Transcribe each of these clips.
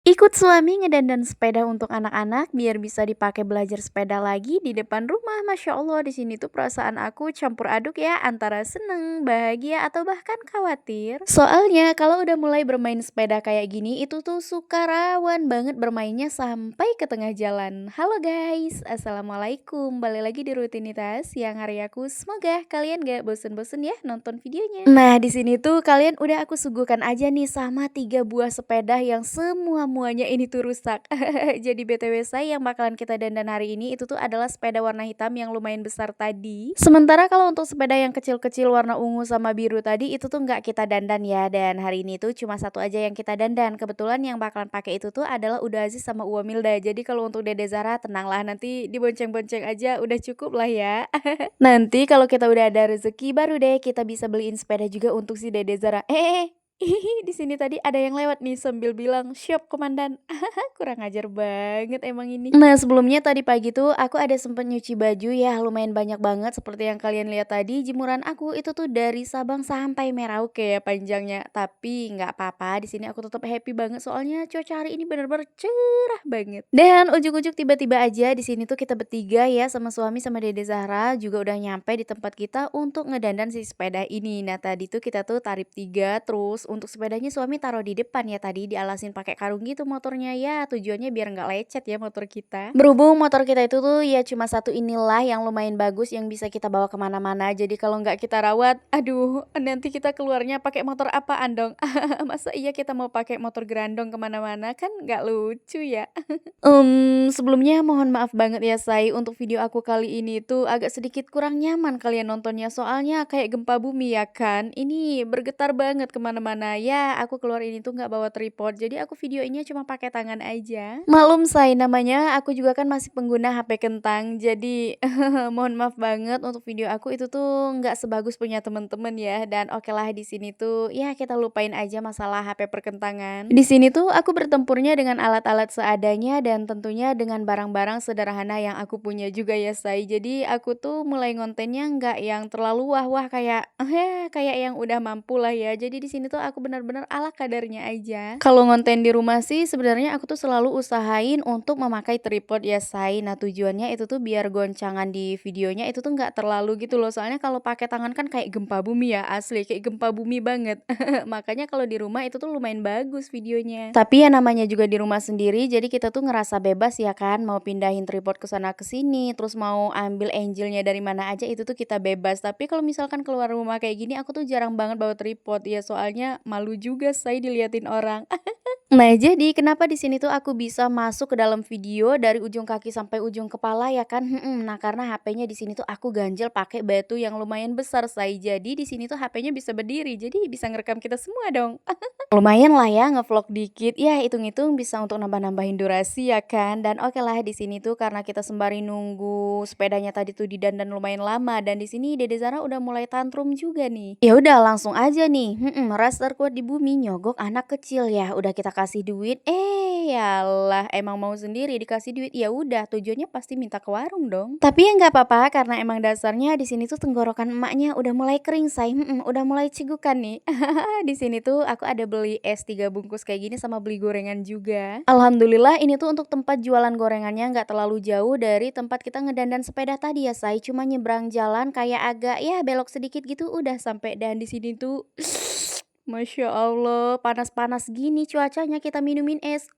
Ikut suami ngedandan sepeda untuk anak-anak biar bisa dipakai belajar sepeda lagi di depan rumah. Masya Allah, di sini tuh perasaan aku campur aduk ya antara seneng, bahagia, atau bahkan khawatir. Soalnya kalau udah mulai bermain sepeda kayak gini, itu tuh suka rawan banget bermainnya sampai ke tengah jalan. Halo guys, Assalamualaikum. Balik lagi di rutinitas yang hari aku. Semoga kalian gak bosen-bosen ya nonton videonya. Nah, di sini tuh kalian udah aku suguhkan aja nih sama 3 buah sepeda yang semua-muanya ini tuh rusak. Jadi BTW saya yang bakalan kita dandan hari ini itu tuh adalah sepeda warna hitam yang lumayan besar tadi. Sementara kalau untuk sepeda yang kecil-kecil warna ungu sama biru tadi itu tuh nggak kita dandan ya. Dan hari ini tuh cuma satu aja yang kita dandan. Kebetulan yang bakalan pakai itu tuh adalah Uda Aziz sama Uwamilda. Jadi kalau untuk Dede Zara tenanglah, nanti dibonceng-bonceng aja udah cukup lah ya. Nanti kalau kita udah ada rezeki baru deh kita bisa beliin sepeda juga untuk si Dede Zara. Di sini tadi ada yang lewat nih sambil bilang, "Siap komandan." Kurang ajar banget emang ini. Nah, sebelumnya tadi pagi tuh aku ada sempet nyuci baju ya, lumayan banyak banget seperti yang kalian lihat tadi. Jemuran aku itu tuh dari Sabang sampai Merauke ya panjangnya. Tapi nggak apa-apa, di sini aku tetap happy banget soalnya cuaca hari ini bener-bener cerah banget. Dan ujuk-ujuk tiba-tiba aja di sini tuh kita bertiga ya sama suami sama Dede Zahra juga udah nyampe di tempat kita untuk ngedandan si sepeda ini. Nah, tadi tuh kita tuh tarif 3, terus untuk sepedanya suami taruh di depan ya tadi dialasin pakai karung gitu motornya ya, tujuannya biar nggak lecet ya motor kita. Berhubung motor kita itu tuh ya cuma satu inilah yang lumayan bagus yang bisa kita bawa kemana-mana. Jadi kalau nggak kita rawat, aduh nanti kita keluarnya pakai motor apaan dong? Masa iya kita mau pakai motor gerandong kemana-mana, kan nggak lucu ya. Sebelumnya mohon maaf banget ya Say, untuk video aku kali ini tuh agak sedikit kurang nyaman kalian nontonnya soalnya kayak gempa bumi ya kan. Ini bergetar banget kemana-mana ya. Aku keluar ini tuh nggak bawa tripod, jadi aku videoinnya cuma pakai tangan aja. Malum Say, namanya aku juga kan masih pengguna HP kentang, jadi mohon maaf banget untuk video aku itu tuh nggak sebagus punya temen-temen ya. Dan oke lah di sini tuh ya kita lupain aja masalah HP perkentangan. Di sini tuh aku bertempurnya dengan alat-alat seadanya dan tentunya dengan barang-barang sederhana yang aku punya juga ya Say. Jadi aku tuh mulai ngontennya nggak yang terlalu wah-wah kayak kayak yang udah mampu lah ya. Jadi di sini tuh aku benar-benar ala kadarnya aja. Kalau ngonten di rumah sih sebenarnya aku tuh selalu usahain untuk memakai tripod ya Say. Nah, tujuannya itu tuh biar goncangan di videonya itu tuh nggak terlalu gitu loh. Soalnya kalau pakai tangan kan kayak gempa bumi ya, asli kayak gempa bumi banget. Makanya kalau di rumah itu tuh lumayan bagus videonya. Tapi ya namanya juga di rumah sendiri, jadi kita tuh ngerasa bebas ya kan, mau pindahin tripod ke sana ke sini, terus mau ambil angle-nya dari mana aja itu tuh kita bebas. Tapi kalau misalkan keluar rumah kayak gini, aku tuh jarang banget bawa tripod ya, soalnya malu juga saya diliatin orang. Nah, jadi kenapa di sini tuh aku bisa masuk ke dalam video dari ujung kaki sampai ujung kepala ya kan? Nah, karena HP-nya di sini tuh aku ganjel pakai batu yang lumayan besar, Say. Jadi di sini tuh HP-nya bisa berdiri, jadi bisa ngerekam kita semua dong. Lumayan lah ya ngevlog dikit, ya hitung-hitung bisa untuk nambah-nambahin durasi ya kan. Dan oke lah di sini tuh karena kita sembari nunggu sepedanya tadi tuh didandan lumayan lama dan di sini Dede Zara udah mulai tantrum juga nih. Ya udah langsung aja nih, ras terkuat di bumi nyogok anak kecil ya. Udah kita kasih duit, yalah emang mau sendiri dikasih duit ya udah tujuannya pasti minta ke warung dong. Tapi ya nggak apa-apa karena emang dasarnya di sini tuh tenggorokan emaknya udah mulai kering say, udah mulai cegukan nih. Di sini tuh aku ada beli es 3 bungkus kayak gini sama beli gorengan juga. Alhamdulillah ini tuh untuk tempat jualan gorengannya nggak terlalu jauh dari tempat kita ngedandan sepeda tadi ya say. Cuma nyebrang jalan kayak agak ya belok sedikit gitu udah sampai. Dan di sini tuh Masya Allah, panas-panas gini cuacanya kita minumin es.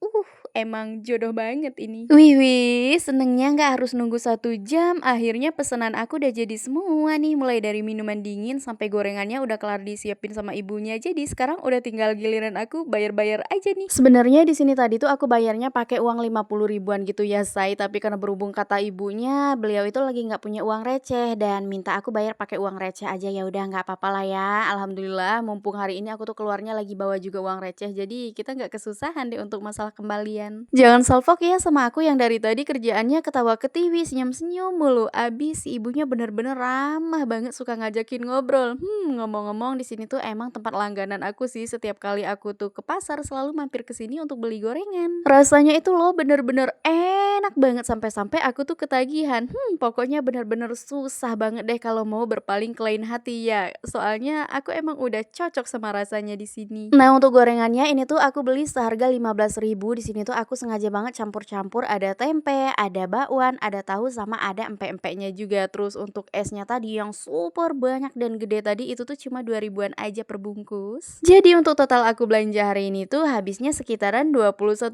Emang jodoh banget ini. Wih, senengnya nggak harus nunggu 1 jam. Akhirnya pesanan aku udah jadi semua nih. Mulai dari minuman dingin sampai gorengannya udah kelar disiapin sama ibunya. Jadi sekarang udah tinggal giliran aku bayar-bayar aja nih. Sebenarnya di sini tadi tuh aku bayarnya pakai uang 50 ribuan gitu ya, Say. Tapi karena berhubung kata ibunya, beliau itu lagi nggak punya uang receh dan minta aku bayar pakai uang receh aja. Ya udah nggak apa-apa lah ya. Alhamdulillah, mumpung hari ini aku tuh keluarnya lagi bawa juga uang receh. Jadi kita nggak kesusahan deh untuk masalah kembalian. kalian. Jangan salfok ya sama aku yang dari tadi kerjaannya ketawa ketiwi, senyum-senyum mulu. Abis si ibunya bener-bener ramah banget, suka ngajakin ngobrol. Ngomong-ngomong di sini tuh emang tempat langganan aku sih. Setiap kali aku tuh ke pasar selalu mampir ke sini untuk beli gorengan. Rasanya itu loh bener-bener enak banget sampai-sampai aku tuh ketagihan. Pokoknya bener-bener susah banget deh kalau mau berpaling ke lain hati ya. Soalnya aku emang udah cocok sama rasanya di sini. Nah, untuk gorengannya ini tuh aku beli seharga 15.000. Di sini tuh aku sengaja banget campur-campur, ada tempe, ada bakwan, ada tahu sama ada empek-empeknya juga. Terus untuk esnya tadi yang super banyak dan gede tadi itu tuh cuma 2.000-an aja per bungkus. Jadi untuk total aku belanja hari ini tuh habisnya sekitaran 21.000.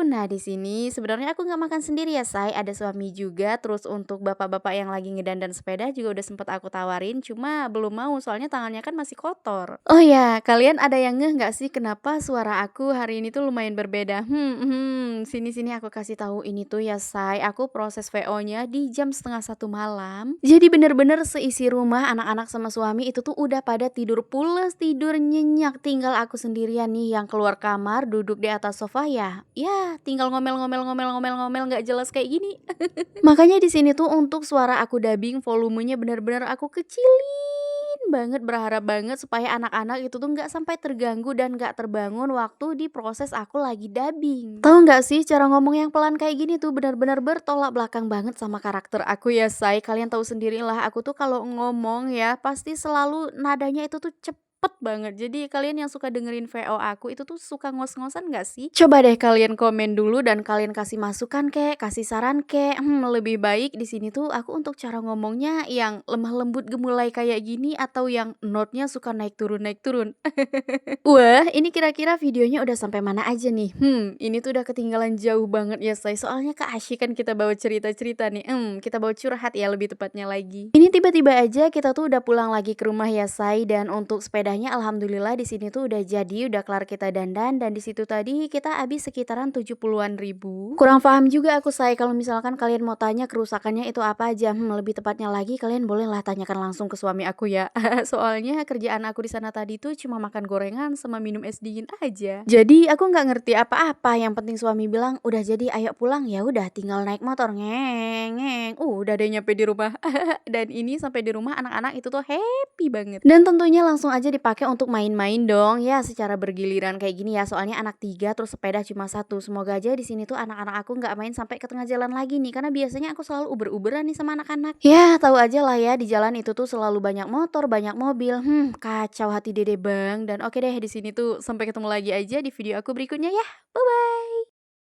Nah, di sini sebenarnya aku nggak makan sendiri ya, say. Ada suami juga. Terus untuk bapak-bapak yang lagi ngedandan sepeda juga udah sempet aku tawarin, cuma belum mau soalnya tangannya kan masih kotor. Oh ya, kalian ada yang ngeh nggak sih kenapa suara aku hari ini tuh lumayan berbeda? Sini-sini aku kasih tahu ini tuh ya, say. Aku proses VO-nya di jam setengah 1 malam. Jadi bener-bener seisi rumah anak-anak sama suami itu tuh udah pada tidur pules, tidur nyenyak. Tinggal aku sendirian nih yang keluar kamar, duduk di atas sofa ya. Ya, tinggal ngomel-ngomel nggak jelas kayak gini. Makanya di sini tuh untuk suara aku dubbing volumenya bener-bener aku kecilin banget, berharap banget supaya anak-anak itu tuh nggak sampai terganggu dan nggak terbangun waktu di proses aku lagi dubbing. Tahu nggak sih cara ngomong yang pelan kayak gini tuh benar-benar bertolak belakang banget sama karakter aku ya, say. Kalian tahu sendirilah aku tuh kalau ngomong ya pasti selalu nadanya itu tuh cepet banget. Jadi kalian yang suka dengerin VO aku itu tuh suka ngos-ngosan nggak sih? Coba deh kalian komen dulu dan kalian kasih masukan kek, kasih saran kek. Lebih baik di sini tuh aku untuk cara ngomongnya yang lemah lembut gemulai kayak gini atau yang note-nya suka naik turun naik turun. Wah, ini kira-kira videonya udah sampai mana aja nih? Ini tuh udah ketinggalan jauh banget ya, say. Soalnya keasyikan kita bawa cerita-cerita nih. Kita bawa curhat ya lebih tepatnya lagi. Ini tiba-tiba aja kita tuh udah pulang lagi ke rumah ya, say. Dan untuk sepedanya alhamdulillah di sini tuh udah jadi, udah kelar kita dandan dan di situ tadi kita habis sekitaran 70-an ribu. Kurang paham juga aku, say. Kalau misalkan kalian mau tanya kerusakannya itu apa aja, lebih tepatnya lagi kalian bolehlah tanyakan langsung ke suami aku ya. Soalnya kerjaan aku di sana tadi tuh cuma makan gorengan sama minum es dingin aja. Jadi aku nggak ngerti apa-apa. Yang penting suami bilang udah jadi, ayo pulang. Ya udah tinggal naik motor ngeng ngeng. Udah deh nyampe di rumah. Dan ini sampai di rumah anak-anak itu tuh happy banget. Dan tentunya langsung aja dipakai untuk main-main dong. Ya secara bergiliran kayak gini ya. Soalnya anak 3 terus sepeda cuma 1. Semoga aja di sini tuh anak-anak aku nggak main sampai ke tengah jalan lagi nih. Karena biasanya aku selalu uber-uberan nih sama anak-anak. Ya tahu aja lah ya di jalan itu tuh selalu banyak motor, banyak mobil. Kacau hati dede bang. Dan oke deh di sini tuh sampai ketemu lagi aja di video aku berikutnya ya. Bye bye.